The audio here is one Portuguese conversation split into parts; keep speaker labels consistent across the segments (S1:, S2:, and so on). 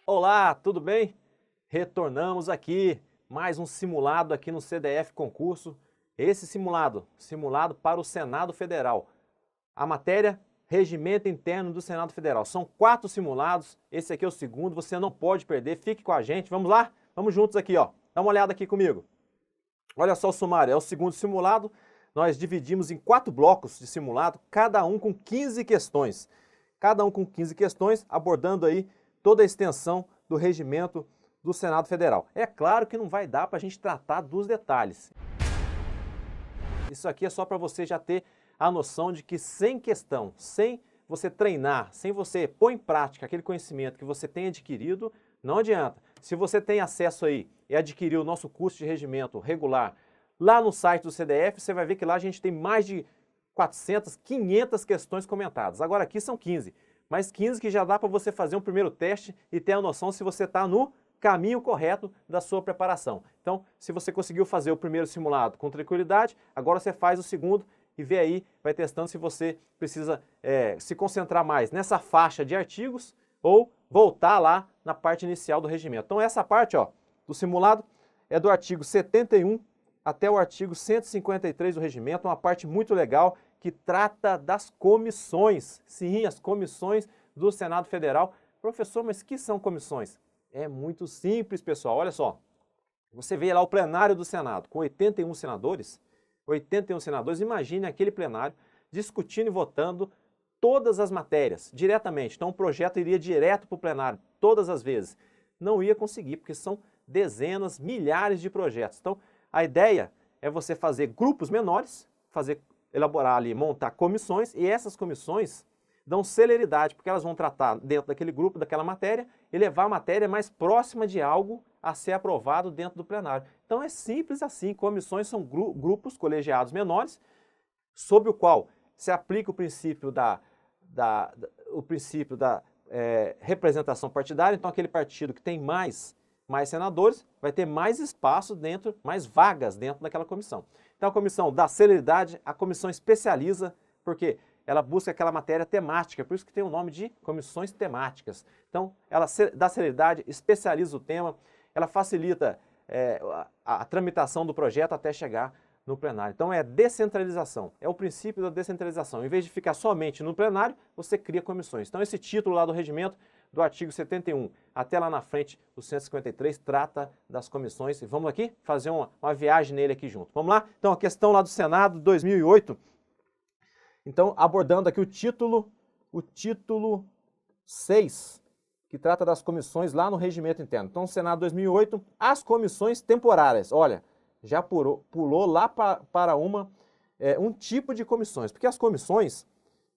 S1: Olá, tudo bem? Retornamos aqui, mais um simulado aqui no CDF Concurso. Esse simulado para o Senado Federal. A matéria, Regimento Interno do Senado Federal. São 4 simulados, esse aqui é o segundo, você não pode perder, fique com a gente. Vamos lá? Vamos juntos aqui, ó. Dá uma olhada aqui comigo. Olha só o sumário, é o segundo simulado. Nós dividimos em 4 blocos de simulado, cada um com 15 questões. Cada um com 15 questões, abordando aí toda a extensão do regimento do Senado Federal. É claro que não vai dar para a gente tratar dos detalhes. Isso aqui é só para você já ter a noção de que sem questão, sem você treinar, sem você pôr em prática aquele conhecimento que você tem adquirido, não adianta. Se você tem acesso aí e adquiriu o nosso curso de regimento regular lá no site do CDF, você vai ver que lá a gente tem mais de 400, 500 questões comentadas. Agora aqui são 15, mas 15 que já dá para você fazer um primeiro teste e ter a noção se você está no caminho correto da sua preparação. Então, se você conseguiu fazer o primeiro simulado com tranquilidade, agora você faz o segundo e vê aí, vai testando se você precisa se concentrar mais nessa faixa de artigos ou voltar lá na parte inicial do regimento. Então, essa parte do simulado é do artigo 71 até o artigo 153 do regimento, uma parte muito legal que trata das comissões. Sim, as comissões do Senado Federal. Professor, mas que são comissões? É muito simples, pessoal. Olha só, você vê lá o plenário do Senado com 81 senadores, imagine aquele plenário discutindo e votando todas as matérias diretamente. Então o projeto iria direto para o plenário todas as vezes. Não ia conseguir, porque são dezenas, milhares de projetos. Então a ideia é você fazer grupos menores, elaborar ali, montar comissões, e essas comissões dão celeridade, porque elas vão tratar dentro daquele grupo, daquela matéria, e levar a matéria mais próxima de algo a ser aprovado dentro do plenário. Então é simples assim, comissões são grupos colegiados menores, sob o qual se aplica o princípio da representação partidária. Então aquele partido que tem mais senadores vai ter mais espaço dentro, mais vagas dentro daquela comissão. Então a comissão dá celeridade, a comissão especializa, porque ela busca aquela matéria temática, por isso que tem o nome de comissões temáticas. Então, ela dá celeridade, especializa o tema, ela facilita a tramitação do projeto até chegar no plenário. Então, é descentralização, é o princípio da descentralização. Em vez de ficar somente no plenário, você cria comissões. Então, esse título lá do regimento, do artigo 71 até lá na frente, o 153, trata das comissões. E vamos aqui fazer uma viagem nele aqui junto. Vamos lá? Então, a questão lá do Senado, 2008... Então, abordando aqui o título 6, que trata das comissões lá no regimento interno. Então, Senado 2008, as comissões temporárias. Olha, já pulou lá para um tipo de comissões. Porque as comissões,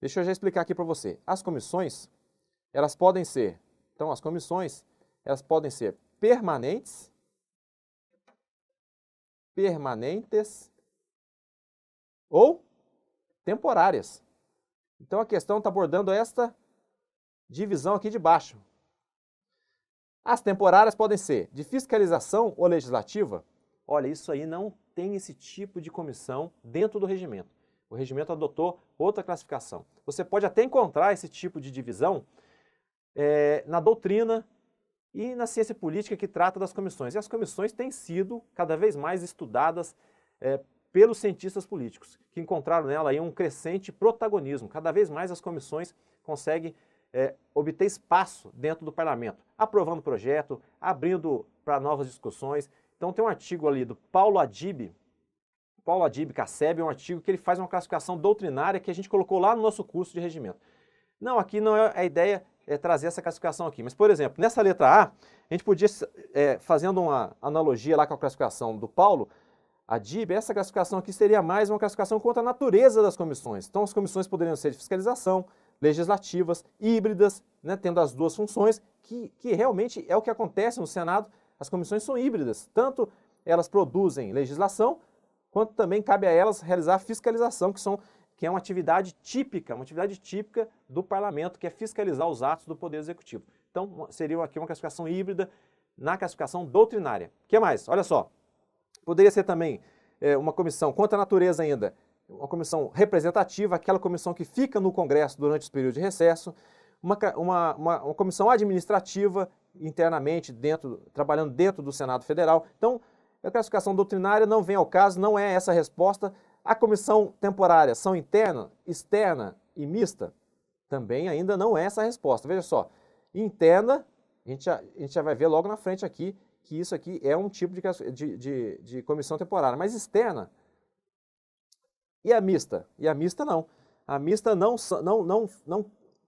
S1: deixa eu já explicar aqui para você. As comissões, elas podem ser, permanentes ou temporárias. Então a questão está abordando esta divisão aqui de baixo. As temporárias podem ser de fiscalização ou legislativa. Olha, isso aí não tem esse tipo de comissão dentro do regimento. O regimento adotou outra classificação. Você pode até encontrar esse tipo de divisão na doutrina e na ciência política que trata das comissões. E as comissões têm sido cada vez mais estudadas pelos cientistas políticos, que encontraram nela aí um crescente protagonismo. Cada vez mais as comissões conseguem obter espaço dentro do parlamento, aprovando projeto, abrindo para novas discussões. Então tem um artigo ali do Paulo Adib Casseb, é um artigo que ele faz uma classificação doutrinária que a gente colocou lá no nosso curso de regimento. Não, aqui não é a ideia trazer essa classificação aqui, mas, por exemplo, nessa letra A, a gente podia, fazendo uma analogia lá com a classificação do Paulo Adib, essa classificação aqui seria mais uma classificação quanto à natureza das comissões. Então, as comissões poderiam ser de fiscalização, legislativas, híbridas, né, tendo as duas funções, que realmente é o que acontece no Senado. As comissões são híbridas, tanto elas produzem legislação, quanto também cabe a elas realizar fiscalização, que é uma atividade típica do parlamento, que é fiscalizar os atos do Poder Executivo. Então, seria aqui uma classificação híbrida na classificação doutrinária. O que mais? Olha só. Poderia ser também uma comissão, quanto à natureza ainda, uma comissão representativa, aquela comissão que fica no Congresso durante os períodos de recesso, uma comissão administrativa, internamente, trabalhando dentro do Senado Federal. Então, a classificação doutrinária não vem ao caso, não é essa a resposta. A comissão temporária são interna, externa e mista? Também ainda não é essa a resposta. Veja só, interna, a gente já vai ver logo na frente aqui, que isso aqui é um tipo de comissão temporária, mas externa. E a mista? E a mista não. A mista não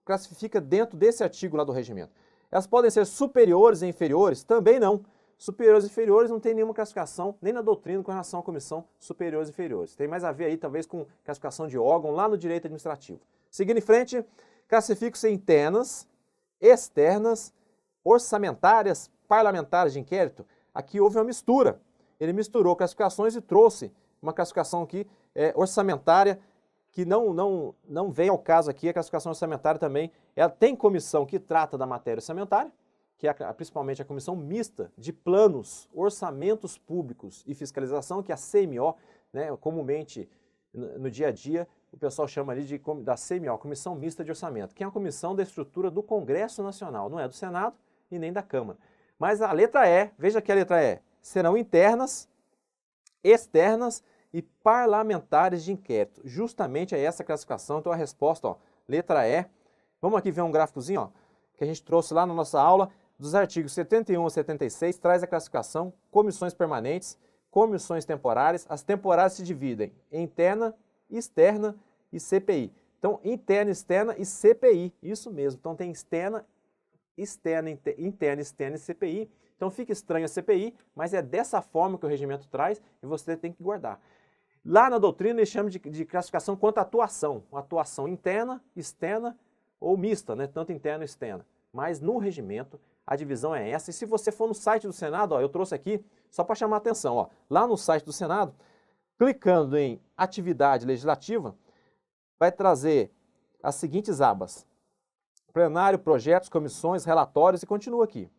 S1: classifica dentro desse artigo lá do regimento. Elas podem ser superiores e inferiores? Também não. Superiores e inferiores não tem nenhuma classificação, nem na doutrina com relação à comissão superiores e inferiores. Tem mais a ver aí, talvez, com classificação de órgão lá no direito administrativo. Seguindo em frente, classificam-se internas, externas, orçamentárias, parlamentares de inquérito. Aqui houve uma mistura. Ele misturou classificações e trouxe uma classificação aqui orçamentária, que não vem ao caso aqui. A classificação orçamentária também, ela tem comissão que trata da matéria orçamentária, que é principalmente a comissão mista de planos, orçamentos públicos e fiscalização, que é a CMO, né, comumente no dia a dia, o pessoal chama ali da CMO, Comissão Mista de Orçamento, que é uma comissão da estrutura do Congresso Nacional, não é do Senado e nem da Câmara. Mas a letra E, veja que a letra E, serão internas, externas e parlamentares de inquérito. Justamente é essa a classificação. Então a resposta, ó, letra E. Vamos aqui ver um gráficozinho, ó, que a gente trouxe lá na nossa aula, dos artigos 71 a 76, traz a classificação, comissões permanentes, comissões temporárias. As temporárias se dividem em interna, externa e CPI. Então, interna, externa e CPI, isso mesmo. Então tem interna, externa e CPI. Então fica estranho a CPI, mas é dessa forma que o regimento traz e você tem que guardar. Lá na doutrina eles chamam de classificação quanto à atuação. Uma atuação interna, externa ou mista, né? Tanto interna e externa. Mas no regimento a divisão é essa. E se você for no site do Senado, ó, eu trouxe aqui só para chamar a atenção. Ó, lá no site do Senado, clicando em atividade legislativa, vai trazer as seguintes abas: plenário, projetos, comissões, relatórios, e continua aqui.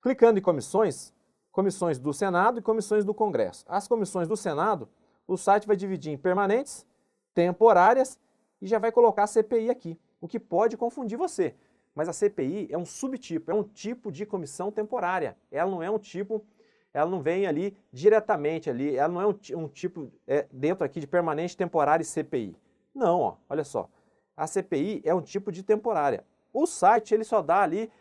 S1: Clicando em comissões, comissões do Senado e comissões do Congresso. As comissões do Senado, o site vai dividir em permanentes, temporárias e já vai colocar a CPI aqui, o que pode confundir você. Mas a CPI é um subtipo, é um tipo de comissão temporária. Ela não é um tipo, ela não vem ali diretamente ali, ela não é um tipo dentro aqui de permanente, temporária e CPI. Não, ó, olha só. A CPI é um tipo de temporária. O site ele só dá ali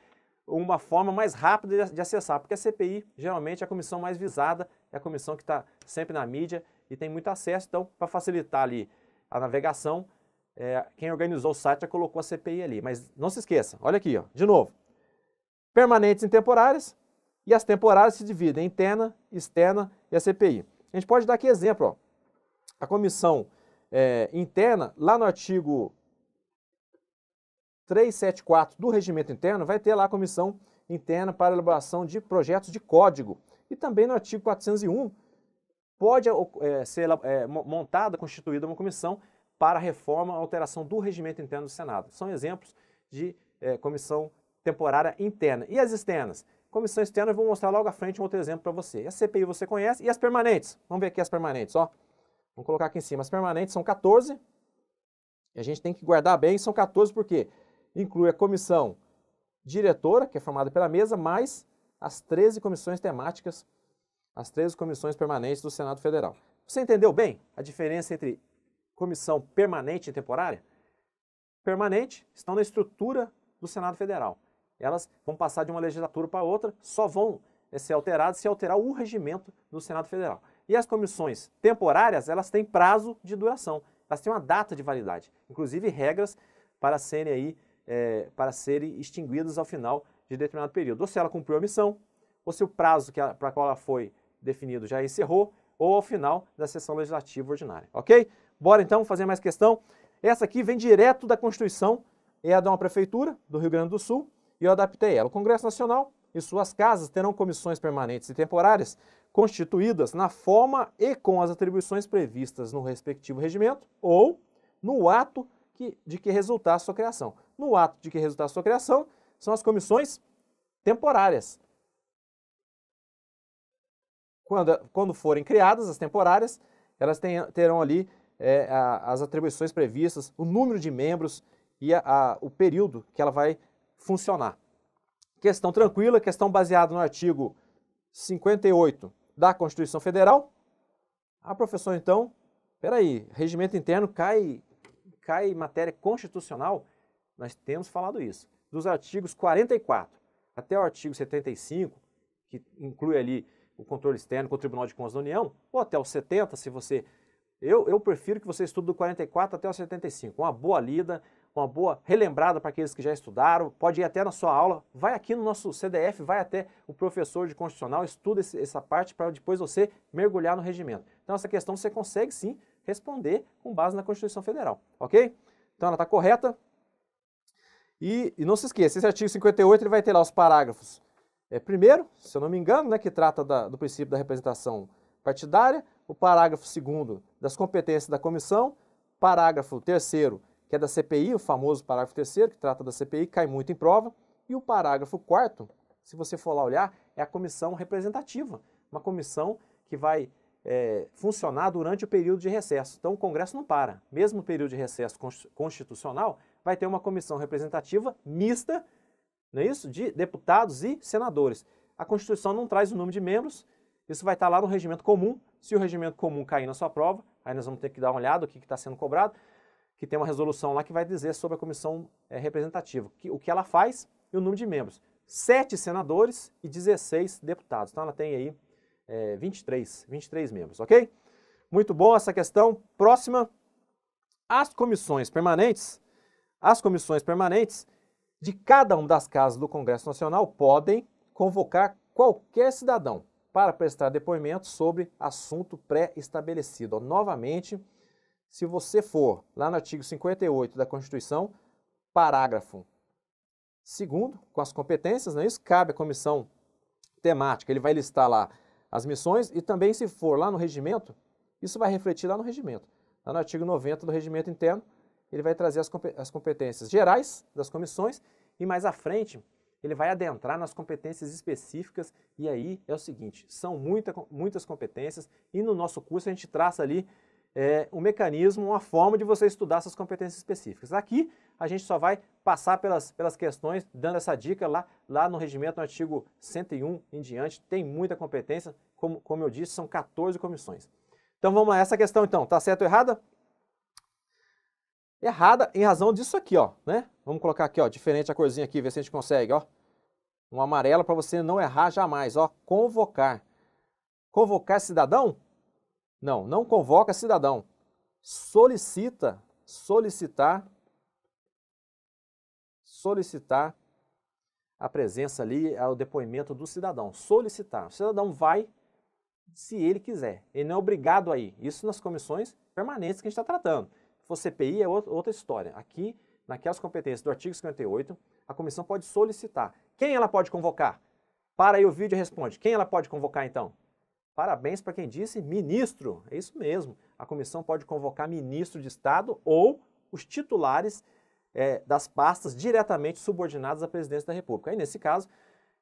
S1: uma forma mais rápida de acessar, porque a CPI geralmente é a comissão mais visada, é a comissão que está sempre na mídia e tem muito acesso. Então, para facilitar ali a navegação, quem organizou o site já colocou a CPI ali. Mas não se esqueça, olha aqui, ó, de novo. Permanentes e temporárias, e as temporárias se dividem em interna, externa e a CPI. A gente pode dar aqui exemplo, ó. A comissão interna, lá no artigo 374 do regimento interno, vai ter lá a comissão interna para elaboração de projetos de código. E também no artigo 401 pode ser montada, constituída uma comissão para a reforma, alteração do regimento interno do Senado. São exemplos de comissão temporária interna. E as externas? Comissão externa, eu vou mostrar logo à frente um outro exemplo para você. A CPI você conhece, e as permanentes? Vamos ver aqui as permanentes, ó. Vamos colocar aqui em cima. As permanentes são 14, e a gente tem que guardar bem, são 14 porque inclui a comissão diretora, que é formada pela mesa, mais as 13 comissões temáticas, as 13 comissões permanentes do Senado Federal. Você entendeu bem a diferença entre comissão permanente e temporária? Permanente estão na estrutura do Senado Federal. Elas vão passar de uma legislatura para outra, só vão ser alteradas se alterar o regimento do Senado Federal. E as comissões temporárias, elas têm prazo de duração, elas têm uma data de validade, inclusive regras para serem extinguidas ao final de determinado período. Ou se ela cumpriu a missão, ou se o prazo para a qual ela foi definido já encerrou, ou ao final da sessão legislativa ordinária, ok? Bora então fazer mais questão. Essa aqui vem direto da Constituição, é a de uma prefeitura do Rio Grande do Sul, e eu adaptei ela. O Congresso Nacional e suas casas terão comissões permanentes e temporárias constituídas na forma e com as atribuições previstas no respectivo regimento ou no ato de que resultar a sua criação. No ato de que resultar a sua criação são as comissões temporárias. Quando forem criadas as temporárias, elas terão ali as atribuições previstas, o número de membros e o período que ela vai funcionar. Questão tranquila, questão baseada no artigo 58 da Constituição Federal. Ah, professor, então, peraí, regimento interno cai matéria constitucional? Nós temos falado isso. Dos artigos 44 até o artigo 75, que inclui ali o controle externo com o Tribunal de Contas da União, ou até o 70, se você... Eu prefiro que você estude do 44 até o 75. Uma boa lida, uma boa relembrada para aqueles que já estudaram, pode ir até na sua aula, vai aqui no nosso CDF, vai até o professor de Constitucional, estuda essa parte para depois você mergulhar no regimento. Então essa questão você consegue sim responder com base na Constituição Federal, ok? Então ela está correta. E não se esqueça, esse artigo 58 ele vai ter lá os parágrafos. Primeiro, se eu não me engano, né, que trata do princípio da representação partidária, o parágrafo 2º das competências da comissão, parágrafo 3º, que é da CPI, o famoso parágrafo 3º, que trata da CPI, cai muito em prova, e o parágrafo 4º, se você for lá olhar, é a comissão representativa, uma comissão que vai funcionar durante o período de recesso. Então o Congresso não para, mesmo no período de recesso constitucional, vai ter uma comissão representativa mista, não é isso? De deputados e senadores. A Constituição não traz o número de membros, isso vai estar lá no regimento comum. Se o regimento comum cair na sua prova, aí nós vamos ter que dar uma olhada o que está sendo cobrado, que tem uma resolução lá que vai dizer sobre a comissão representativa, o que ela faz e o número de membros. 7 senadores e 16 deputados. Então ela tem aí 23 membros, ok? Muito bom essa questão. Próxima, as comissões permanentes de cada uma das casas do Congresso Nacional podem convocar qualquer cidadão para prestar depoimento sobre assunto pré-estabelecido. Novamente, se você for lá no artigo 58 da Constituição, parágrafo 2º, com as competências, não é isso? Cabe à comissão temática, ele vai listar lá as missões e também, se for lá no regimento, isso vai refletir lá no regimento. Lá no artigo 90 do regimento interno, ele vai trazer as competências gerais das comissões e mais à frente ele vai adentrar nas competências específicas e aí é o seguinte, são muitas competências e no nosso curso a gente traça ali um mecanismo, uma forma de você estudar essas competências específicas. Aqui a gente só vai passar pelas questões, dando essa dica lá no regimento, no artigo 101 em diante, tem muita competência, como eu disse, são 14 comissões. Então vamos lá, essa questão então, tá certo ou errada? Errada em razão disso aqui, ó, né? Vamos colocar aqui, ó, diferente a corzinha aqui, ver se a gente consegue, ó. Um amarelo para você não errar jamais, ó. Convocar. Convocar cidadão? Não, não convoca cidadão. Solicitar a presença ali, o depoimento do cidadão. Solicitar. O cidadão vai se ele quiser. Ele não é obrigado a ir. Isso nas comissões permanentes que a gente está tratando. Se for CPI é outra história. Aqui, naquelas competências do artigo 58, a comissão pode solicitar. Quem ela pode convocar? Para aí o vídeo e responde. Quem ela pode convocar então? Parabéns para quem disse ministro. É isso mesmo. A comissão pode convocar ministro de Estado ou os titulares das pastas diretamente subordinadas à presidência da República. Aí, nesse caso,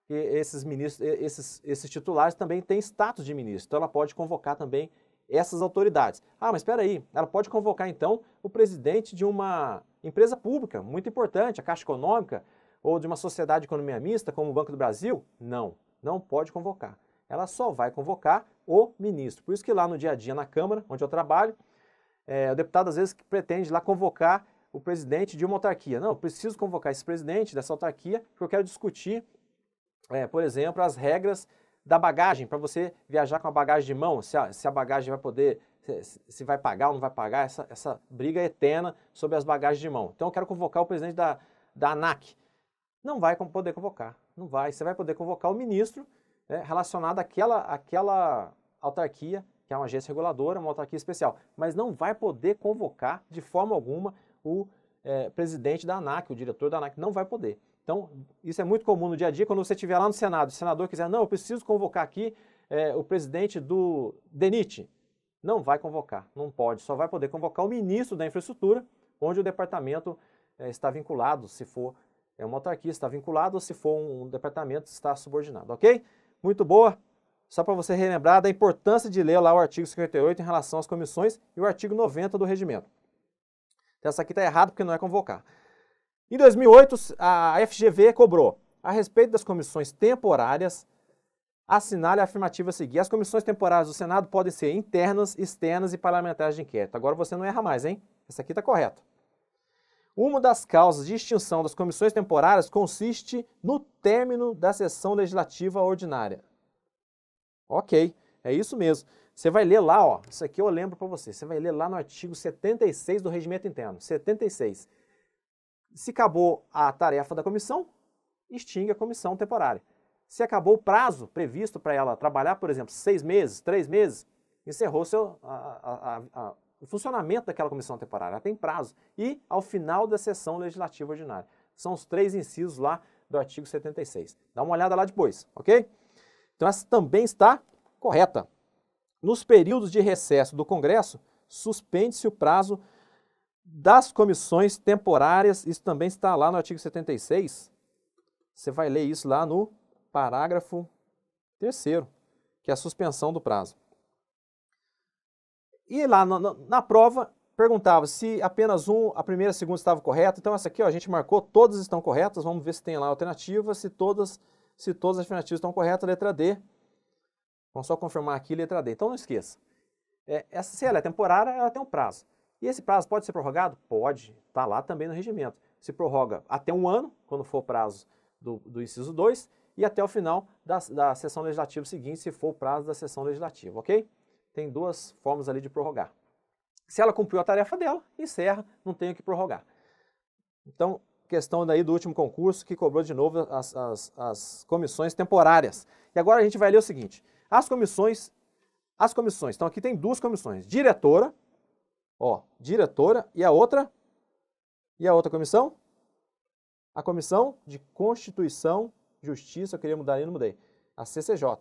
S1: esses titulares também têm status de ministro. Então, ela pode convocar também essas autoridades. Ah, mas espera aí, ela pode convocar, então, o presidente de uma empresa pública muito importante, a Caixa Econômica, ou de uma sociedade de economia mista, como o Banco do Brasil? Não, não pode convocar. Ela só vai convocar o ministro. Por isso que lá no dia a dia na Câmara, onde eu trabalho, o deputado às vezes pretende lá convocar o presidente de uma autarquia. Não, eu preciso convocar esse presidente dessa autarquia porque eu quero discutir, por exemplo, as regras da bagagem, para você viajar com a bagagem de mão, se a bagagem vai poder, se vai pagar ou não vai pagar, essa briga eterna sobre as bagagens de mão. Então eu quero convocar o presidente da ANAC. Não vai poder convocar, não vai. Você vai poder convocar o ministro relacionado àquela autarquia, que é uma agência reguladora, uma autarquia especial, mas não vai poder convocar de forma alguma o presidente da ANAC, o diretor da ANAC, não vai poder. Então, isso é muito comum no dia a dia, quando você estiver lá no Senado, o senador quiser, não, eu preciso convocar aqui o presidente do DENIT. Não vai convocar, não pode, só vai poder convocar o ministro da infraestrutura, onde o departamento está vinculado, se for uma autarquia está vinculado, ou se for um departamento está subordinado, ok? Muito boa, só para você relembrar da importância de ler lá o artigo 58 em relação às comissões e o artigo 90 do regimento. Então, essa aqui está errada porque não é convocar. Em 2008, a FGV cobrou a respeito das comissões temporárias, assinale a afirmativa a seguir. As comissões temporárias do Senado podem ser internas, externas e parlamentares de inquérito. Agora você não erra mais, hein? Essa aqui está correta. Uma das causas de extinção das comissões temporárias consiste no término da sessão legislativa ordinária. Ok, é isso mesmo. Você vai ler lá, ó, isso aqui eu lembro para você, você vai ler lá no artigo 76 do Regimento Interno, 76. Se acabou a tarefa da comissão, extingue a comissão temporária. Se acabou o prazo previsto para ela trabalhar, por exemplo, 6 meses, 3 meses, encerrou o funcionamento daquela comissão temporária. Ela tem prazo. E ao final da sessão legislativa ordinária. São os 3 incisos lá do artigo 76. Dá uma olhada lá depois, ok? Então essa também está correta. Nos períodos de recesso do Congresso, suspende-se o prazo das comissões temporárias. Isso também está lá no artigo 76. Você vai ler isso lá no parágrafo 3º, que é a suspensão do prazo. E lá na prova, perguntava se apenas a primeira e a segunda estavam corretas. Então essa aqui, ó, a gente marcou, todas estão corretas. Vamos ver se tem lá a alternativa. Se todas as alternativas estão corretas, letra D. Vamos só confirmar aqui, letra D. Então não esqueça. Se ela é temporária, ela tem um prazo. E esse prazo pode ser prorrogado? Pode. Está lá também no regimento. Se prorroga até 1 ano, quando for o prazo do inciso 2, e até o final da sessão legislativa seguinte, se for o prazo da sessão legislativa, ok? Tem 2 formas ali de prorrogar. Se ela cumpriu a tarefa dela, encerra, não tem o que prorrogar. Então, questão daí do último concurso que cobrou de novo as comissões temporárias. E agora a gente vai ler o seguinte. As comissões, então aqui tem 2 comissões. Diretora, ó, diretora e a outra comissão? A Comissão de Constituição, Justiça, eu queria mudar ali, não mudei. A CCJ.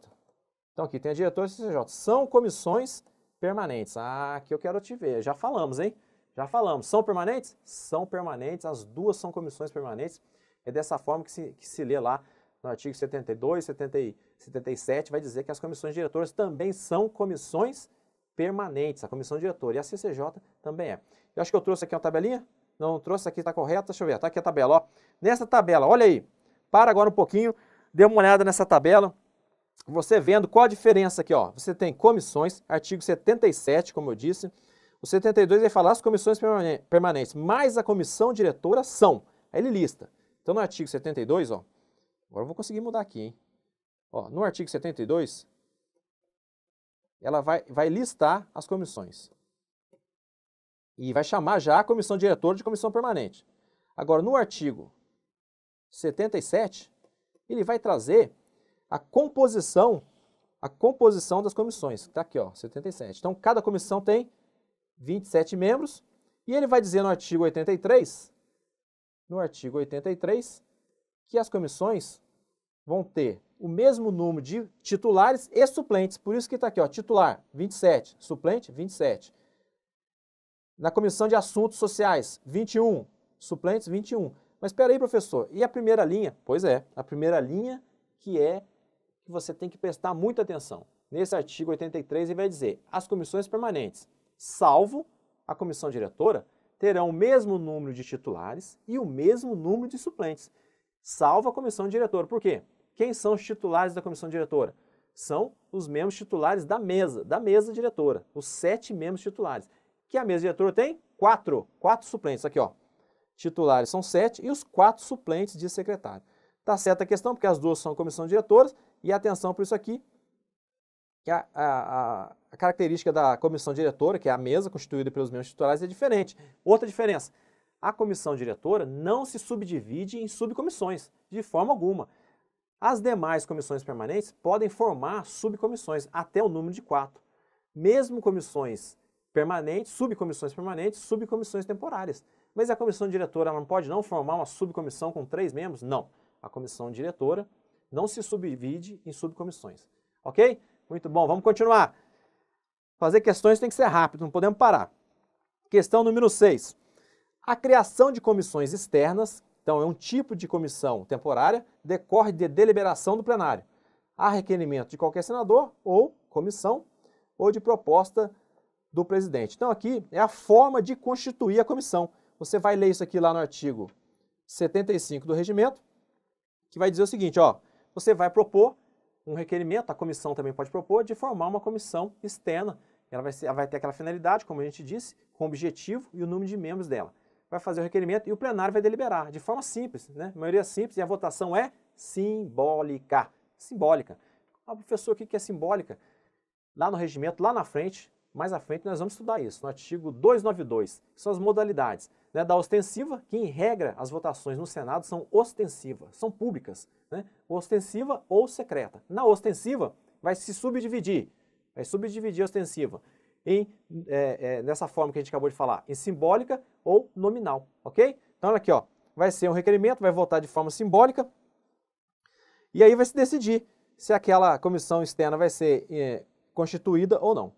S1: Então aqui tem a diretora e a CCJ. São comissões permanentes. Ah, aqui eu quero te ver. Já falamos, hein? Já falamos. São permanentes? São permanentes. As 2 são comissões permanentes. É dessa forma que se lê lá no artigo 72, 70 e 77. Vai dizer que as comissões diretoras também são comissões permanentes. A comissão diretora e a CCJ também é. Eu acho que eu trouxe aqui uma tabelinha. Não trouxe, aqui está correta. Deixa eu ver. Está aqui a tabela, ó. Nessa tabela, olha aí. Para agora um pouquinho. Dê uma olhada nessa tabela. Você vendo qual a diferença aqui, ó. Você tem comissões, artigo 77, como eu disse. O 72 vai falar as comissões permanentes, mais a comissão diretora são. Aí ele lista. Então no artigo 72, ó. Agora eu vou conseguir mudar aqui, hein? Ó, no artigo 72, ela vai listar as comissões. E vai chamar já a comissão diretora de comissão permanente. Agora no artigo 77, ele vai trazer a composição das comissões. Está aqui, ó, 77. Então, cada comissão tem 27 membros. E ele vai dizer no artigo 83, que as comissões vão ter o mesmo número de titulares e suplentes. Por isso que está aqui, ó, titular 27, suplente 27. Na Comissão de Assuntos Sociais, 21, suplentes 21. Mas espera aí, professor, e a primeira linha? Pois é, a primeira linha que você tem que prestar muita atenção. Nesse artigo 83 ele vai dizer, as comissões permanentes, salvo a comissão diretora, terão o mesmo número de titulares e o mesmo número de suplentes, salvo a comissão diretora. Por quê? Quem são os titulares da comissão diretora? São os membros titulares da mesa diretora, os 7 membros titulares. Que a mesa diretora tem 4 suplentes, aqui ó. Titulares são 7 e os 4 suplentes de secretário. Tá certa a questão, porque as 2 são comissões diretoras, e atenção por isso aqui, que a característica da comissão diretora, que é a mesa constituída pelos membros titulares, é diferente. Outra diferença, a comissão diretora não se subdivide em subcomissões, de forma alguma. As demais comissões permanentes podem formar subcomissões, até o número de 4. Mesmo comissões permanentes, subcomissões temporárias. Mas a comissão diretora não pode não formar uma subcomissão com 3 membros? Não. A comissão diretora não se subdivide em subcomissões. Ok? Muito bom, vamos continuar. Fazer questões tem que ser rápido, não podemos parar. Questão número 6. A criação de comissões externas, então é um tipo de comissão temporária, decorre de deliberação do plenário. Há requerimento de qualquer senador ou comissão ou de proposta do presidente. Então aqui é a forma de constituir a comissão. Você vai ler isso aqui lá no artigo 75 do regimento. que vai dizer o seguinte, ó, você vai propor um requerimento, a comissão também pode propor, de formar uma comissão externa. Ela vai ter aquela finalidade, como a gente disse, com o objetivo e o número de membros dela. Vai fazer o requerimento e o plenário vai deliberar, de forma simples, né? Maioria simples, e a votação é simbólica. Simbólica. Ah, professor, o que é simbólica? Lá no regimento, lá na frente, mais à frente, nós vamos estudar isso, no artigo 292, que são as modalidades, né, da ostensiva, que em regra as votações no Senado são ostensivas, são públicas, né, ostensiva ou secreta. Na ostensiva, vai se subdividir a ostensiva nessa forma que a gente acabou de falar, em simbólica ou nominal, ok? Então, olha aqui, ó, vai ser um requerimento, vai votar de forma simbólica, e aí vai se decidir se aquela comissão externa vai ser constituída ou não.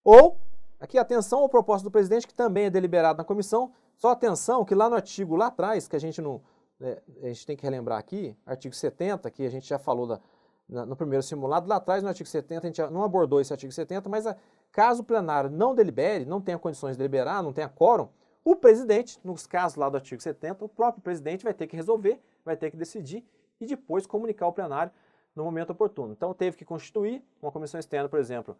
S1: Ou, aqui, atenção ao propósito do presidente, que também é deliberado na comissão, só atenção que lá no artigo, lá atrás, que a gente tem que relembrar aqui, artigo 70, que a gente já falou no primeiro simulado, lá atrás no artigo 70, a gente já não abordou esse artigo 70, mas caso o plenário não delibere, não tenha condições de deliberar, não tenha quórum, o presidente, nos casos lá do artigo 70, o próprio presidente vai ter que resolver, vai ter que decidir e depois comunicar ao plenário no momento oportuno. Então, teve que constituir uma comissão externa, por exemplo,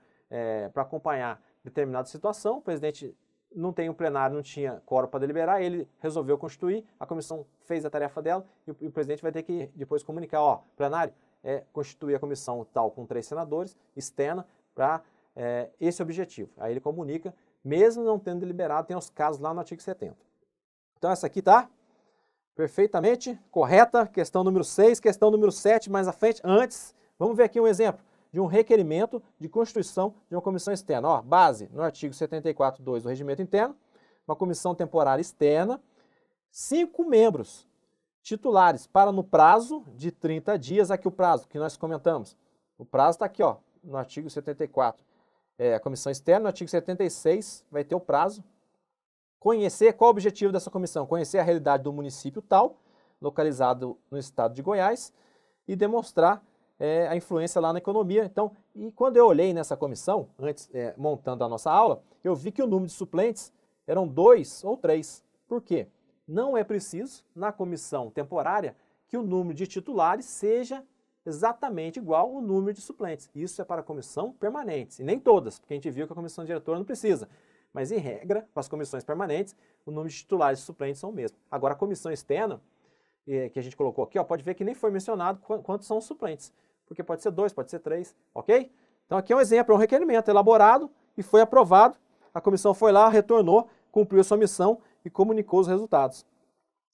S1: para acompanhar determinada situação, o presidente não tem um plenário, não tinha quórum para deliberar, ele resolveu constituir, a comissão fez a tarefa dela e o presidente vai ter que depois comunicar, ó, plenário, constituir a comissão tal com 3 senadores, externa, para esse objetivo. Aí ele comunica, mesmo não tendo deliberado, tem os casos lá no artigo 70. Então essa aqui tá perfeitamente correta, questão número 6, questão número 7, mais à frente, antes, vamos ver aqui um exemplo de um requerimento de constituição de uma comissão externa. Ó, base no artigo 74.2 do Regimento Interno, uma comissão temporária externa, 5 membros titulares para no prazo de 30 dias, aqui o prazo que nós comentamos. O prazo está aqui, ó, no artigo 74. A comissão externa, no artigo 76, vai ter o prazo. Conhecer qual o objetivo dessa comissão? Conhecer a realidade do município tal, localizado no estado de Goiás, e demonstrar a influência lá na economia. Então, e quando eu olhei nessa comissão, antes, montando a nossa aula, eu vi que o número de suplentes eram 2 ou 3. Por quê? Não é preciso, na comissão temporária, que o número de titulares seja exatamente igual ao número de suplentes. Isso é para comissão permanentes, e nem todas, porque a gente viu que a comissão diretora não precisa. Mas, em regra, para as comissões permanentes, o número de titulares e suplentes são o mesmo. Agora, a comissão externa, que a gente colocou aqui, ó, pode ver que nem foi mencionado quantos são os suplentes. Porque pode ser 2, pode ser 3, ok? Então, aqui é um exemplo, é um requerimento elaborado e foi aprovado. A comissão foi lá, retornou, cumpriu a sua missão e comunicou os resultados.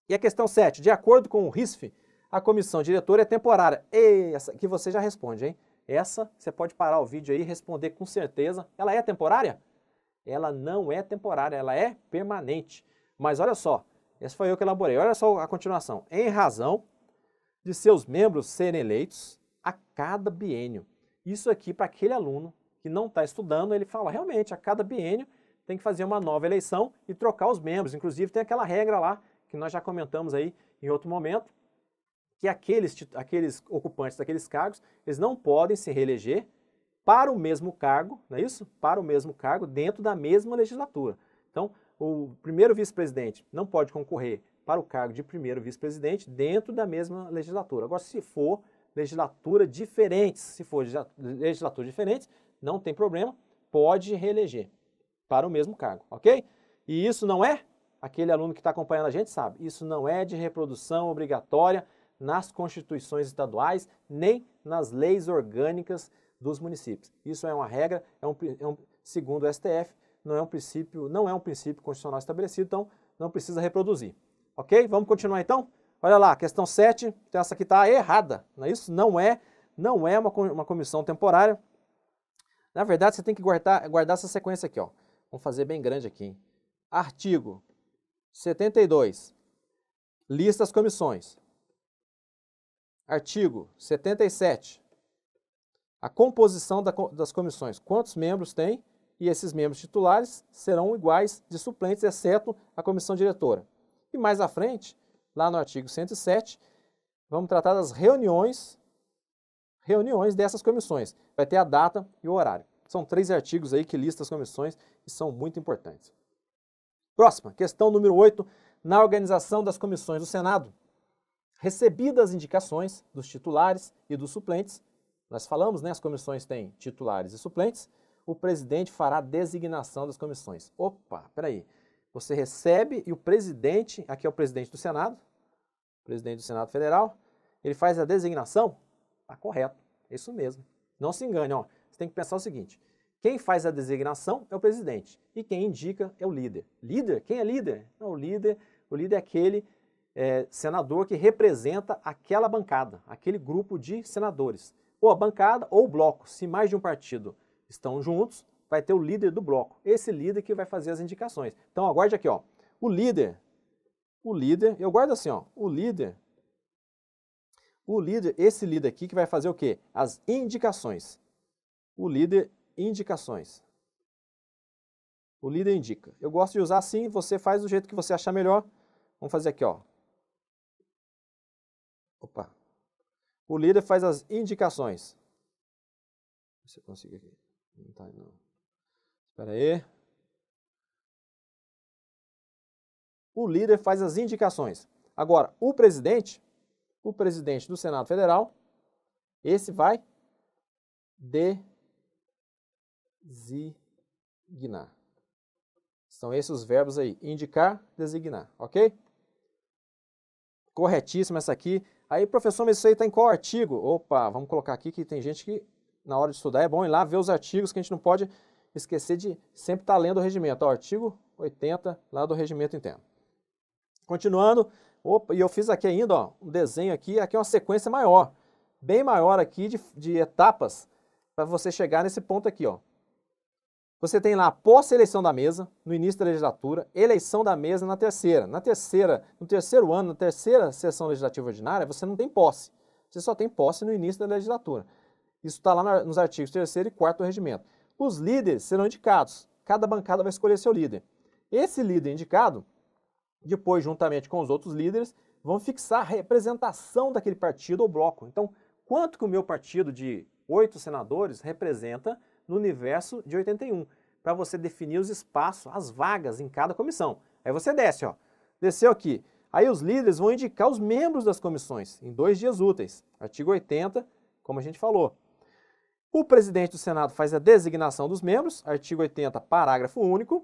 S1: E a questão 7, de acordo com o RISF, a comissão diretora é temporária. E essa aqui você já responde, hein? Essa, você pode parar o vídeo aí e responder com certeza. Ela é temporária? Ela não é temporária, ela é permanente. Mas olha só, esse foi eu que elaborei. Olha só a continuação. Em razão de seus membros serem eleitos a cada biênio. Isso aqui, para aquele aluno que não está estudando, ele fala, realmente, a cada biênio tem que fazer uma nova eleição e trocar os membros. Inclusive, tem aquela regra lá, que nós já comentamos aí em outro momento, que aqueles ocupantes daqueles cargos, eles não podem se reeleger para o mesmo cargo, não é isso? Para o mesmo cargo dentro da mesma legislatura. Então, o primeiro vice-presidente não pode concorrer para o cargo de primeiro vice-presidente dentro da mesma legislatura. Agora, se for legislatura diferentes, não tem problema, pode reeleger para o mesmo cargo, ok? E isso não é, aquele aluno que está acompanhando a gente sabe, isso não é de reprodução obrigatória nas constituições estaduais, nem nas leis orgânicas dos municípios. Isso é uma regra, segundo o STF, não é um princípio constitucional estabelecido, então não precisa reproduzir. Ok? Vamos continuar então? Olha lá, questão 7, então essa aqui está errada, não é isso? Não é uma comissão temporária. Na verdade, você tem que guardar essa sequência aqui, ó. Vamos fazer bem grande aqui, hein? Artigo 72, lista as comissões. Artigo 77, a composição das comissões. Quantos membros tem? E esses membros titulares serão iguais de suplentes, exceto a comissão diretora. E mais à frente, lá no artigo 107, vamos tratar das reuniões dessas comissões. Vai ter a data e o horário. São 3 artigos aí que listam as comissões e são muito importantes. Próxima, questão número 8, na organização das comissões do Senado. Recebidas as indicações dos titulares e dos suplentes, nós falamos, né, as comissões têm titulares e suplentes, o presidente fará a designação das comissões. Opa, peraí, você recebe e o presidente, aqui é o presidente do Senado Federal, ele faz a designação? Tá correto, é isso mesmo. Não se engane, ó, você tem que pensar o seguinte, quem faz a designação é o presidente e quem indica é o líder. Líder? Quem é líder? Não, o líder é aquele senador que representa aquela bancada, aquele grupo de senadores. Ou a bancada ou o bloco. Se mais de um partido estão juntos, vai ter o líder do bloco. Esse líder que vai fazer as indicações. Então, aguarde aqui, ó. O líder, eu guardo assim, ó. Esse líder aqui que vai fazer o quê? As indicações. O líder, indicações. O líder indica. Eu gosto de usar assim, você faz do jeito que você achar melhor. Vamos fazer aqui, ó. Opa. O líder faz as indicações. Se eu consigo aqui. Não tá, não. Espera aí. O líder faz as indicações. Agora, o presidente do Senado Federal, esse vai designar. São esses os verbos aí, indicar, designar, ok? Corretíssimo essa aqui. Aí, professor, mas isso aí está em qual artigo? Opa, vamos colocar aqui que tem gente que, na hora de estudar, é bom ir lá ver os artigos, que a gente não pode esquecer de sempre estar lendo o regimento. Ó, artigo 80, lá do regimento interno. Continuando, opa, e eu fiz aqui ainda, ó, um desenho aqui é uma sequência maior, bem maior aqui de etapas, para você chegar nesse ponto aqui, ó. Você tem lá a pós-eleição da mesa, no início da legislatura, eleição da mesa no terceiro ano, na terceira sessão legislativa ordinária, você não tem posse. Você só tem posse no início da legislatura. Isso está lá nos artigos 3º e 4º do regimento. Os líderes serão indicados. Cada bancada vai escolher seu líder. Esse líder indicado, depois, juntamente com os outros líderes, vão fixar a representação daquele partido ou bloco. Então, quanto que o meu partido de 8 senadores representa no universo de 81, para você definir os espaços, as vagas em cada comissão. Aí você desce, ó, desceu aqui. Aí os líderes vão indicar os membros das comissões em 2 dias úteis. Artigo 80, como a gente falou. O presidente do Senado faz a designação dos membros, artigo 80, parágrafo único,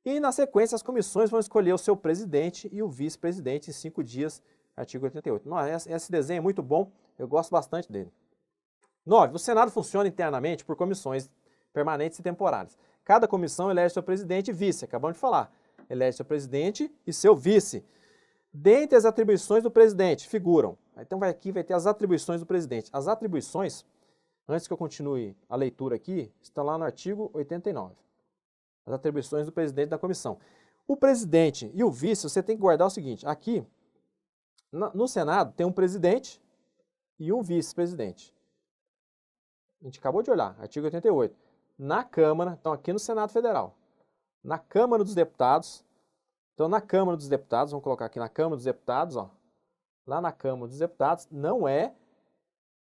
S1: e na sequência as comissões vão escolher o seu presidente e o vice-presidente em 5 dias, artigo 88. Nossa, esse desenho é muito bom, eu gosto bastante dele. 9. O Senado funciona internamente por comissões permanentes e temporárias. Cada comissão elege seu presidente e vice, acabamos de falar. Elege seu presidente e seu vice. Dentre as atribuições do presidente figuram, então vai ter as atribuições do presidente. As atribuições, antes que eu continue a leitura aqui, estão lá no artigo 89. As atribuições do presidente da comissão. O presidente e o vice, você tem que guardar o seguinte, aqui no Senado tem um presidente e um vice-presidente. A gente acabou de olhar, artigo 88. Na Câmara, então aqui no Senado Federal, na Câmara dos Deputados, então na Câmara dos Deputados, vamos colocar aqui na Câmara dos Deputados, ó, lá na Câmara dos Deputados, não é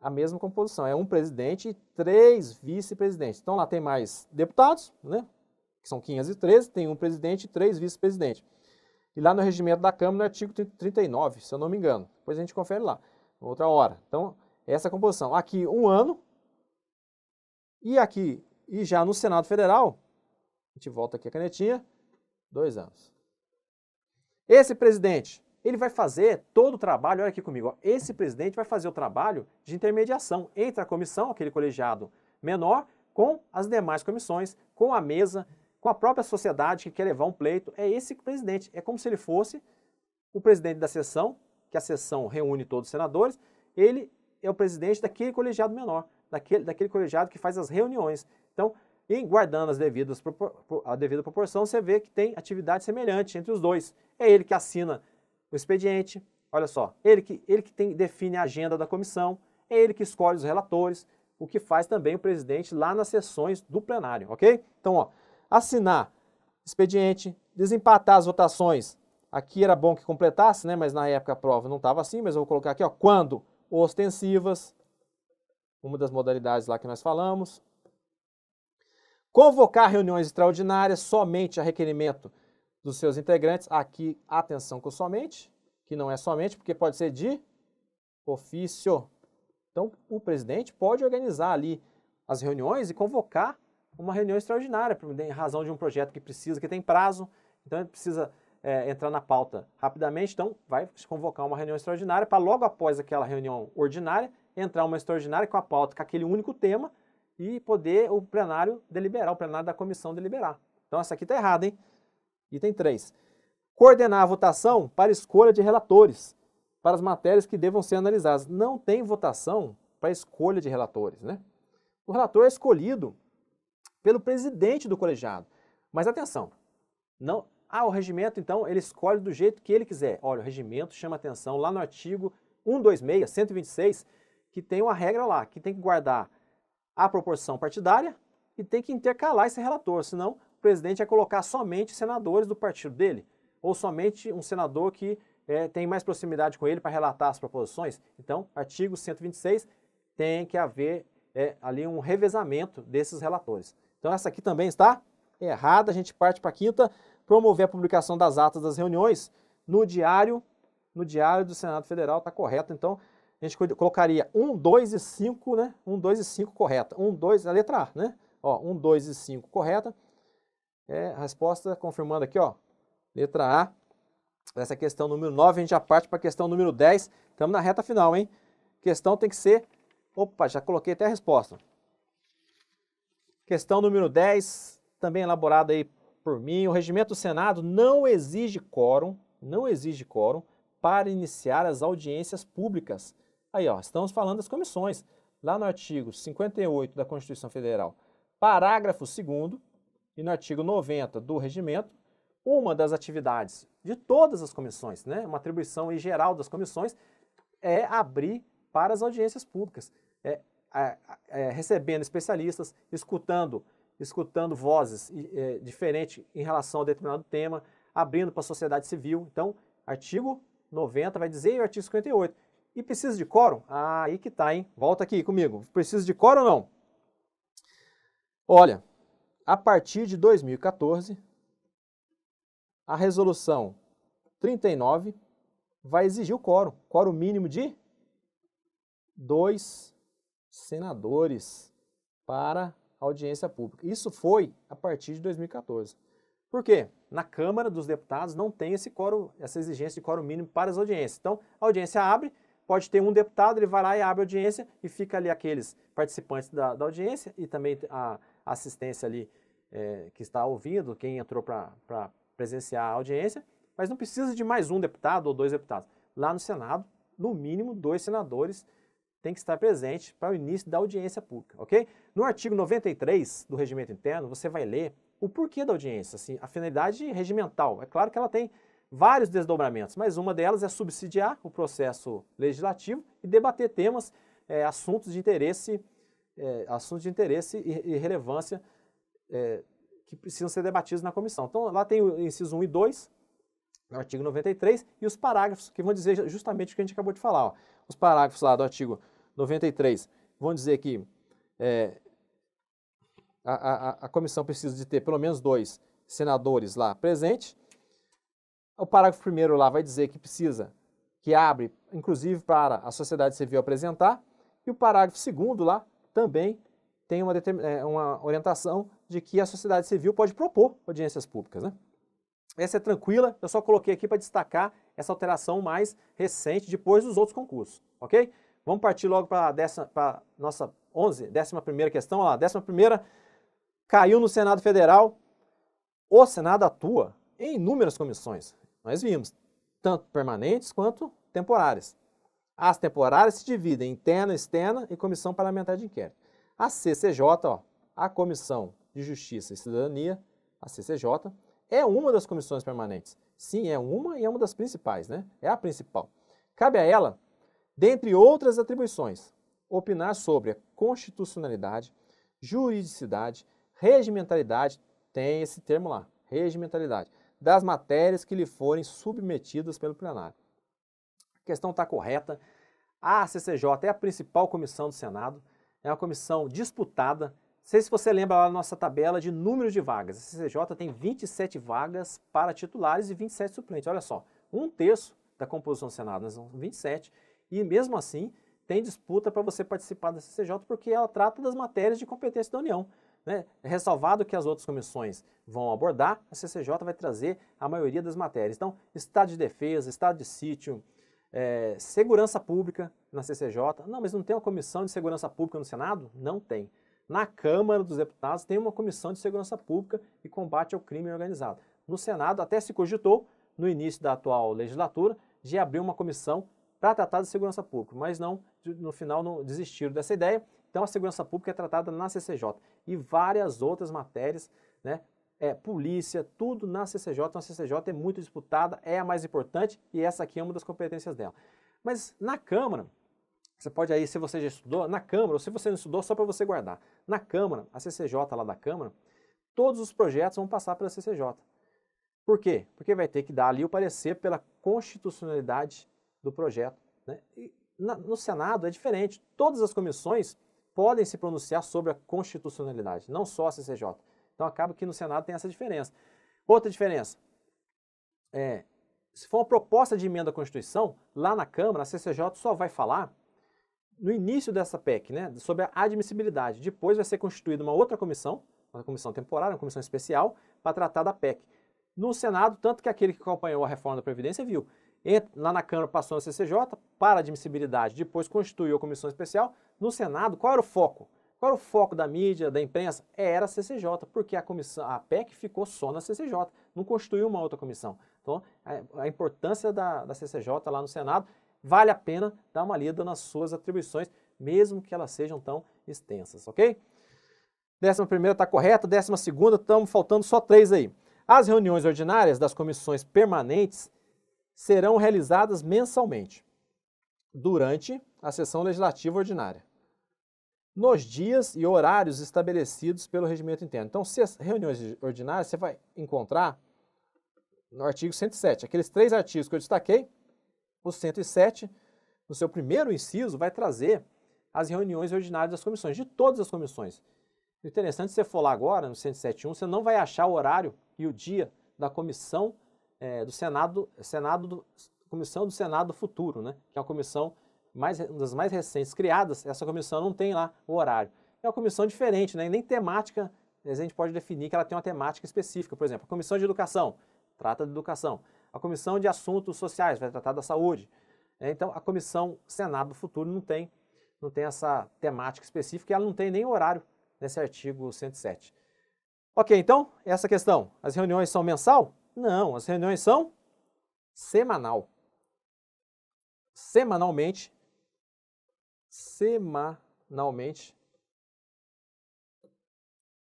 S1: a mesma composição, é um presidente e 3 vice-presidentes. Então lá tem mais deputados, né, que são 513, tem um presidente e 3 vice-presidentes. E lá no regimento da Câmara, no artigo 39, se eu não me engano, depois a gente confere lá, outra hora. Então, essa composição. Aqui 1 ano, e aqui, e já no Senado Federal, a gente volta aqui a canetinha, 2 anos. Esse presidente, ele vai fazer todo o trabalho, olha aqui comigo, ó, esse presidente vai fazer o trabalho de intermediação entre a comissão, aquele colegiado menor, com as demais comissões, com a mesa, com a própria sociedade que quer levar um pleito. É esse presidente, é como se ele fosse o presidente da sessão, que a sessão reúne todos os senadores, ele é o presidente daquele colegiado menor, daquele colegiado que faz as reuniões. Então, guardando a devida proporção, você vê que tem atividade semelhante entre os dois. É ele que assina o expediente, olha só, ele que define a agenda da comissão, é ele que escolhe os relatores, o que faz também o presidente lá nas sessões do plenário, ok? Então, ó, assinar expediente, desempatar as votações. Aqui era bom que completasse, né? Mas na época a prova não estava assim, mas eu vou colocar aqui, ó, quando ostensivas, uma das modalidades lá que nós falamos. Convocar reuniões extraordinárias somente a requerimento dos seus integrantes. Aqui, atenção com somente, que não é somente, porque pode ser de ofício. Então, o presidente pode organizar ali as reuniões e convocar uma reunião extraordinária, em razão de um projeto que precisa, que tem prazo, então ele precisa entrar na pauta rapidamente, então vai convocar uma reunião extraordinária para logo após aquela reunião ordinária, entrar uma extraordinária com a pauta, com aquele único tema e poder o plenário deliberar, o plenário da comissão deliberar. Então essa aqui está errada, hein? Item 3. Coordenar a votação para escolha de relatores para as matérias que devam ser analisadas. Não tem votação para escolha de relatores, né? O relator é escolhido pelo presidente do colegiado. Mas atenção, não, o regimento, então, ele escolhe do jeito que ele quiser. Olha, o regimento chama atenção lá no artigo 126, 126, que tem uma regra lá, que tem que guardar a proporção partidária e tem que intercalar esse relator, senão o presidente vai colocar somente senadores do partido dele, ou somente um senador que tem mais proximidade com ele para relatar as proposições. Então, artigo 126, tem que haver ali um revezamento desses relatores. Então, essa aqui também está errada. A gente parte para a quinta, promover a publicação das atas das reuniões no diário do Senado Federal, está correto. Então, a gente colocaria 1, 2 e 5, né? 1, 2 e 5 correta. 1, 2, a letra A, né? Ó, 1, 2 e 5 correta. A resposta confirmando aqui, ó, letra A. Essa é a questão número 9, a gente já parte para a questão número 10. Estamos na reta final, hein? Questão tem que ser... Opa, já coloquei até a resposta. Questão número 10, também elaborada aí por mim. O regimento do Senado não exige quórum para iniciar as audiências públicas. Aí, ó, estamos falando das comissões. Lá no artigo 58 da Constituição Federal, parágrafo 2º, e no artigo 90 do regimento, uma das atividades de todas as comissões, né, uma atribuição em geral das comissões, é abrir para as audiências públicas, recebendo especialistas, escutando vozes diferentes em relação a determinado tema, abrindo para a sociedade civil. Então, artigo 90 vai dizer e o artigo 58. E precisa de quórum? Aí que tá, hein? Volta aqui comigo. Precisa de quórum ou não? Olha, a partir de 2014, a resolução 39 vai exigir o quórum mínimo de 2 senadores para audiência pública. Isso foi a partir de 2014. Por quê? Na Câmara dos Deputados não tem esse quórum, essa exigência de quórum mínimo para as audiências. Então, a audiência abre, pode ter um deputado, ele vai lá e abre a audiência e fica ali aqueles participantes da audiência e também a assistência ali que está ouvindo, quem entrou para presenciar a audiência, mas não precisa de mais um deputado ou 2 deputados. Lá no Senado, no mínimo 2 senadores tem que estar presente para o início da audiência pública, ok? No artigo 93 do regimento interno, você vai ler o porquê da audiência, assim, a finalidade regimental. É claro que ela tem vários desdobramentos, mas uma delas é subsidiar o processo legislativo e debater temas, assuntos de interesse e relevância que precisam ser debatidos na comissão. Então, lá tem o inciso 1 e 2, no artigo 93, e os parágrafos que vão dizer justamente o que a gente acabou de falar. Ó. Os parágrafos lá do artigo 93 vão dizer que a comissão precisa de ter pelo menos 2 senadores lá presentes. O parágrafo 1º lá vai dizer que precisa, que abre, inclusive, para a sociedade civil apresentar. E o parágrafo 2º lá também tem uma orientação de que a sociedade civil pode propor audiências públicas, né? Essa é tranquila, eu só coloquei aqui para destacar essa alteração mais recente depois dos outros concursos, ok? Vamos partir logo para a nossa 11ª questão. Olha lá, 11ª, caiu no Senado Federal. O Senado atua em inúmeras comissões. Nós vimos, tanto permanentes quanto temporárias. As temporárias se dividem em interna, externa e comissão parlamentar de inquérito. A CCJ, ó, a Comissão de Justiça e Cidadania, a CCJ, é uma das comissões permanentes. Sim, é uma e é uma das principais, né? É a principal. Cabe a ela, dentre outras atribuições, opinar sobre a constitucionalidade, juridicidade, regimentalidade, tem esse termo lá, regimentalidade, das matérias que lhe forem submetidas pelo plenário. A questão está correta. A CCJ é a principal comissão do Senado, é uma comissão disputada. Não sei se você lembra lá na nossa tabela de número de vagas. A CCJ tem 27 vagas para titulares e 27 suplentes. Olha só, 1/3 da composição do Senado, nós são 27, E mesmo assim, tem disputa para você participar da CCJ porque ela trata das matérias de competência da União. Né? Ressalvado que as outras comissões vão abordar, a CCJ vai trazer a maioria das matérias. Então, Estado de Defesa, Estado de Sítio, Segurança Pública na CCJ. Não, mas não tem uma comissão de Segurança Pública no Senado? Não tem. Na Câmara dos Deputados tem uma comissão de Segurança Pública e combate ao crime organizado. No Senado até se cogitou, no início da atual legislatura, de abrir uma comissão para tratar de segurança pública, mas não, no final não desistiram dessa ideia. Então a segurança pública é tratada na CCJ e várias outras matérias, né? Polícia, tudo na CCJ. Então a CCJ é muito disputada, é a mais importante e essa aqui é uma das competências dela. Mas na Câmara, você pode aí, se você já estudou, na Câmara, ou se você não estudou, só para você guardar. Na Câmara, a CCJ lá da Câmara, todos os projetos vão passar pela CCJ. Por quê? Porque vai ter que dar ali o parecer pela constitucionalidade do projeto. Né? E no Senado é diferente. Todas as comissões podem se pronunciar sobre a constitucionalidade, não só a CCJ. Então acaba que no Senado tem essa diferença. Outra diferença, se for uma proposta de emenda à Constituição, lá na Câmara, a CCJ só vai falar no início dessa PEC, né, sobre a admissibilidade. Depois vai ser constituída uma outra comissão, uma comissão temporária, uma comissão especial, para tratar da PEC. No Senado, tanto que aquele que acompanhou a reforma da Previdência viu, lá na Câmara passou na CCJ, para admissibilidade, depois constituiu a comissão especial. No Senado, qual era o foco? Qual era o foco da mídia, da imprensa? Era a CCJ, porque a PEC ficou só na CCJ, não constituiu uma outra comissão. Então, a importância da CCJ lá no Senado, vale a pena dar uma lida nas suas atribuições, mesmo que elas sejam tão extensas, ok? 11ª está correta, 12ª, estamos faltando só 3 aí. As reuniões ordinárias das comissões permanentes serão realizadas mensalmente, durante a sessão legislativa ordinária, nos dias e horários estabelecidos pelo regimento interno. Então, se as reuniões ordinárias, você vai encontrar no artigo 107, aqueles 3 artigos que eu destaquei, o 107, no seu primeiro inciso, vai trazer as reuniões ordinárias das comissões, de todas as comissões. O interessante, se você for lá agora, no 107.1, você não vai achar o horário e o dia da comissão do Comissão do Senado Futuro, né? Que é uma comissão uma das mais recentes criadas. Essa comissão não tem lá o horário. É uma comissão diferente, né? E nem temática, a gente pode definir que ela tem uma temática específica. Por exemplo, a Comissão de Educação trata de educação. A Comissão de Assuntos Sociais vai tratar da saúde. Então, a Comissão Senado Futuro não tem essa temática específica e ela não tem nem horário nesse artigo 107. Ok, então, essa questão. As reuniões são mensal? Não, as reuniões são semanal. Semanalmente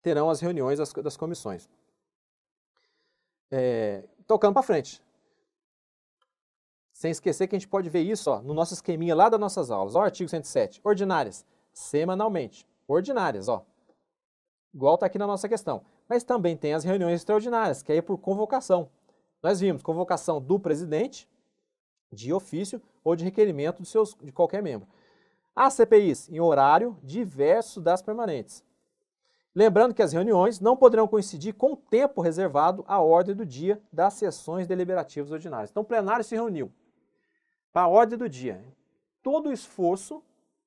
S1: terão as reuniões das comissões. Tocando para frente. Sem esquecer que a gente pode ver isso no nosso esqueminha lá das nossas aulas. Ó, artigo 107. Ordinárias. Semanalmente. Ordinárias, ó. Igual está aqui na nossa questão. Mas também tem as reuniões extraordinárias, que aí é por convocação. Nós vimos convocação do presidente, de ofício ou de requerimento de qualquer membro. As CPIs em horário diverso das permanentes. Lembrando que as reuniões não poderão coincidir com o tempo reservado à ordem do dia das sessões deliberativas ordinárias. Então o plenário se reuniu para a ordem do dia. Todo o esforço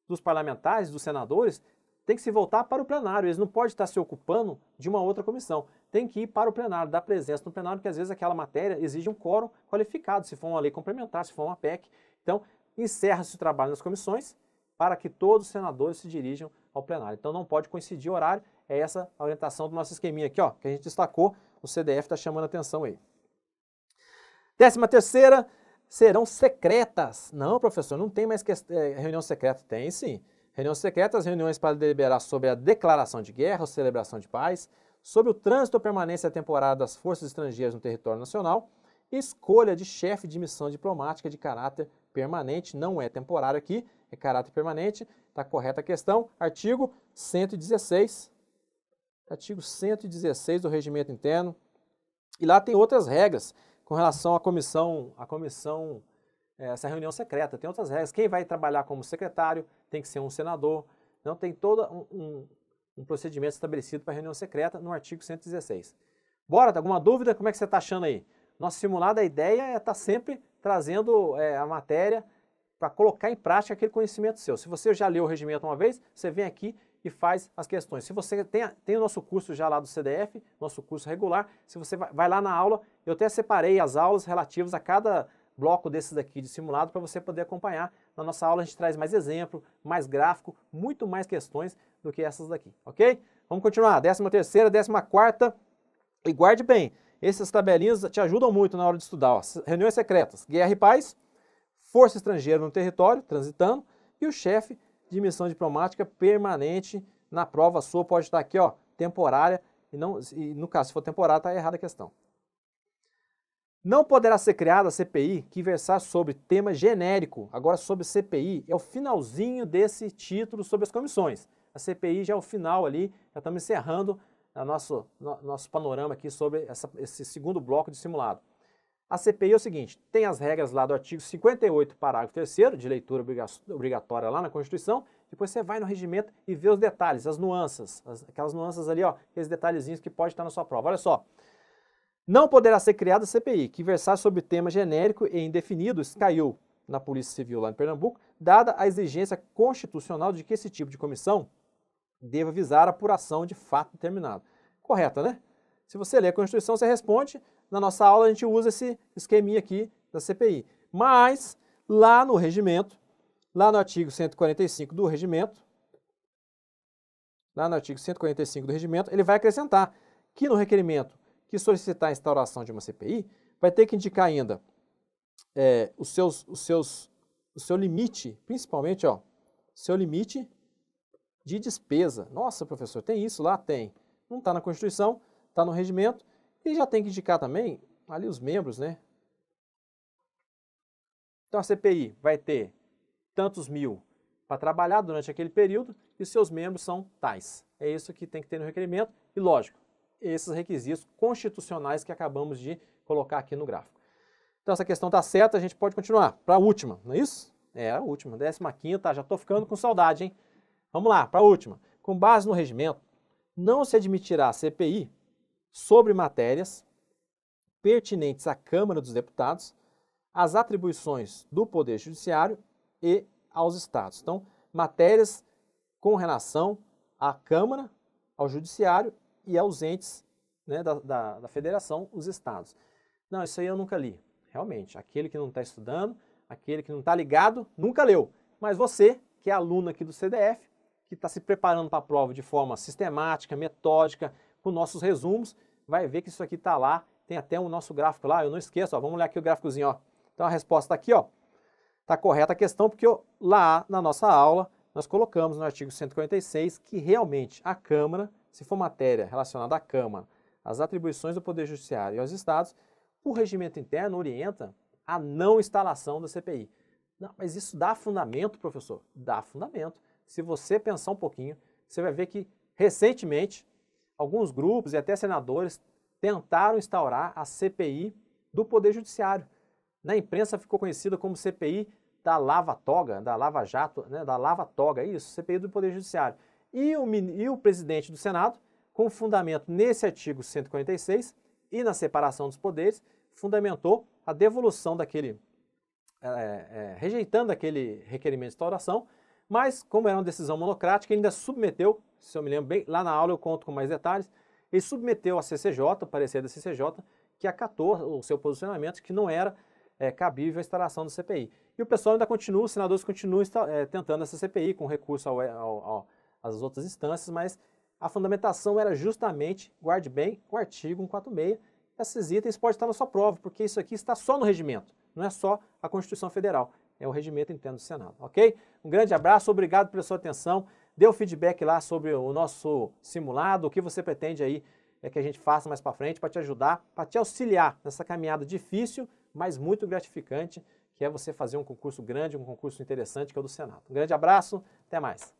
S1: dos parlamentares, dos senadores, tem que se voltar para o plenário. Eles não podem estar se ocupando de uma outra comissão. Tem que ir para o plenário, dar presença no plenário, porque às vezes aquela matéria exige um quórum qualificado, se for uma lei complementar, se for uma PEC. Então, encerra-se o trabalho nas comissões para que todos os senadores se dirijam ao plenário. Então, não pode coincidir o horário. É essa a orientação do nosso esqueminha aqui, ó, que a gente destacou. O CDF está chamando a atenção aí. 13ª, serão secretas. Não, professor, não tem mais reunião secreta. Tem sim. Reuniões secretas, reuniões para deliberar sobre a declaração de guerra ou celebração de paz, sobre o trânsito ou permanência temporária das forças estrangeiras no território nacional, escolha de chefe de missão diplomática de caráter permanente, não é temporário aqui, é caráter permanente, está correta a questão, artigo 116, artigo 116 do regimento interno, e lá tem outras regras com relação à comissão, essa reunião secreta, tem outras regras, quem vai trabalhar como secretário tem que ser um senador, não tem todo um procedimento estabelecido para reunião secreta no artigo 116. Bora, alguma dúvida? Como é que você está achando aí? Nosso simulado, a ideia é estar sempre trazendo a matéria para colocar em prática aquele conhecimento seu. Se você já leu o regimento uma vez, você vem aqui e faz as questões. Se você tem o nosso curso já lá do CDF, nosso curso regular, se você vai lá na aula, eu até separei as aulas relativas a cada bloco desses daqui de simulado para você poder acompanhar. Na nossa aula a gente traz mais exemplo, mais gráfico, muito mais questões do que essas daqui, ok? Vamos continuar, 13ª, 14ª, e guarde bem, essas tabelinhas te ajudam muito na hora de estudar, ó. Reuniões secretas, guerra e paz, força estrangeira no território, transitando, e o chefe de missão diplomática permanente na prova sua pode estar aqui, ó, temporária, e no caso, se for temporária, está errada a questão. Não poderá ser criada a CPI que versar sobre tema genérico. Agora, sobre CPI, é o finalzinho desse título sobre as comissões. A CPI já é o final ali, já estamos encerrando o nosso panorama aqui sobre esse segundo bloco de simulado. A CPI é o seguinte, tem as regras lá do artigo 58, parágrafo 3º, de leitura obrigatória lá na Constituição, depois você vai no regimento e vê os detalhes, as nuances, aquelas nuances ali, ó, aqueles detalhezinhos que pode estar na sua prova. Olha só. Não poderá ser criada a CPI que versar sobre tema genérico e indefinido, isso caiu na Polícia Civil lá em Pernambuco, dada a exigência constitucional de que esse tipo de comissão deva visar a apuração de fato determinado. Correta, né? Se você ler a Constituição, você responde. Na nossa aula a gente usa esse esqueminha aqui da CPI. Mas lá no regimento, lá no artigo 145 do regimento, ele vai acrescentar que no requerimento que solicitar a instauração de uma CPI, vai ter que indicar ainda o seu limite, principalmente, ó, seu limite de despesa. Nossa, professor, tem isso lá? Tem. Não está na Constituição, está no regimento, e já tem que indicar também ali os membros, né? Então a CPI vai ter tantos mil para trabalhar durante aquele período e seus membros são tais. É isso que tem que ter no requerimento e, lógico, esses requisitos constitucionais que acabamos de colocar aqui no gráfico. Então essa questão está certa, a gente pode continuar para a última, não é isso? É a última, 15ª, já estou ficando com saudade, hein? Vamos lá, para a última. Com base no regimento, não se admitirá CPI sobre matérias pertinentes à Câmara dos Deputados, às atribuições do Poder Judiciário e aos Estados. Então, matérias com relação à Câmara, ao Judiciário e aos entes, né, da Federação, os Estados. Não, isso aí eu nunca li. Realmente, aquele que não está estudando, aquele que não está ligado, nunca leu. Mas você, que é aluno aqui do CDF, que está se preparando para a prova de forma sistemática, metódica, com nossos resumos, vai ver que isso aqui está lá, tem até o nosso gráfico lá, eu não esqueço, ó, vamos olhar aqui o gráficozinho, ó. Então a resposta está aqui, ó. Está correta a questão, porque lá na nossa aula, nós colocamos no artigo 146 que realmente a Câmara, se for matéria relacionada à Câmara, às atribuições do Poder Judiciário e aos Estados, o regimento interno orienta a não instalação da CPI. Não, mas isso dá fundamento, professor? Dá fundamento. Se você pensar um pouquinho, você vai ver que, recentemente, alguns grupos e até senadores tentaram instaurar a CPI do Poder Judiciário. Na imprensa ficou conhecida como CPI da Lava Toga, da Lava Jato, né, da Lava Toga, isso, CPI do Poder Judiciário. E o presidente do Senado, com fundamento nesse artigo 146 e na separação dos poderes, fundamentou a devolução daquele, rejeitando aquele requerimento de instauração, mas como era uma decisão monocrática, ele ainda submeteu, se eu me lembro bem, lá na aula eu conto com mais detalhes, ele submeteu a CCJ, o parecer da CCJ, que acatou o seu posicionamento, que não era cabível a instalação da CPI. E o pessoal ainda continua, os senadores continuam tentando essa CPI com recurso às outras instâncias, mas a fundamentação era justamente, guarde bem, o artigo 146. Esses itens podem estar na sua prova, porque isso aqui está só no regimento, não é só a Constituição Federal, é o regimento interno do Senado, ok? Um grande abraço, obrigado pela sua atenção, dê o feedback lá sobre o nosso simulado, o que você pretende aí que a gente faça mais para frente para te ajudar, para te auxiliar nessa caminhada difícil, mas muito gratificante, que é você fazer um concurso grande, um concurso interessante, que é o do Senado. Um grande abraço, até mais.